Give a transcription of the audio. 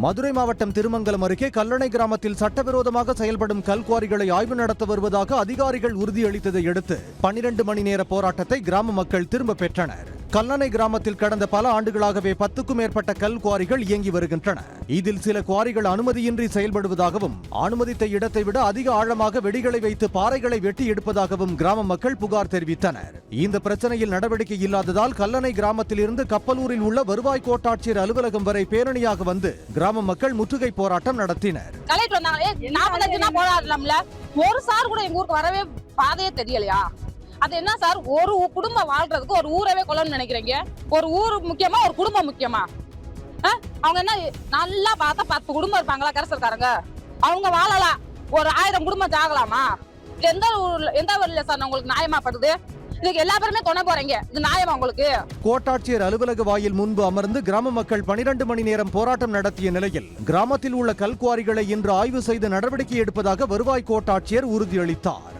மதுரை மாவட்டம் திருமங்கலம் அருகே கல்லணை கிராமத்தில் சட்டவிரோதமாக செயல்படும் கல்குவாரிகளை ஆய்வு நடத்த வருவதாக அதிகாரிகள் உறுதியளித்ததை அடுத்து 12 மணி நேர போராட்டத்தை கிராம மக்கள் திரும்ப பெற்றனர். கல்லணை கிராமத்தில் கடந்த பல ஆண்டுகளாகவே 10க்கும் மேற்பட்ட கல் குவாரிகள் இயங்கி வருகின்றன. இதில் சில குவாரிகள் அனுமதியின்றி செயல்படுவதாகவும், அனுமதித்த இடத்தை விட அதிக ஆழமாக வெடிகளை வைத்து பாறைகளை வெட்டி எடுப்பதாகவும் கிராம மக்கள் புகார் தெரிவித்தனர். இந்த பிரச்சனையில் நடவடிக்கை இல்லாததால் கல்லணை கிராமத்தில் இருந்து கப்பலூரில் உள்ள வருவாய் கோட்டாட்சியர் அலுவலகம் வரை பேரணியாக வந்து கிராம மக்கள் முற்றுகை போராட்டம் நடத்தினர். ஒரு சார் கூட எங்க ஊருக்கு வரவே பாதையே தெரியலையா? அது என்ன சார், ஒரு குடும்பம் வாழ்றதுக்கு ஒரு ஊரவே கொள்ளணும்னு நினைக்கிறீங்க? ஒரு ஊர் முக்கியமா, ஒரு குடும்பம் முக்கியமா? அவங்க என்ன நல்லா பார்த்தா 10 குடும்பம் இருப்பாங்களா கரசர்காரங்க? அவங்க வாழலாம், ஒரு 1000 குடும்பம் ஜாகலாமா? எந்த ஊர்ல சார் உங்களுக்கு நியாயமா படுது? இதுக்கு எல்லா பேருமே துணை போறீங்க, இது நியாயமா உங்களுக்கு? கோட்டாட்சியர் அலுவலக வாயில் முன்பு அமர்ந்து கிராம மக்கள் 12 மணி நேரம் போராட்டம் நடத்திய நிலையில் கிராமத்தில் உள்ள கல்குவாரிகளை இன்று ஆய்வு செய்து நடவடிக்கை எடுப்பதாக வருவாய் கோட்டாட்சியர் உறுதியளித்தார்.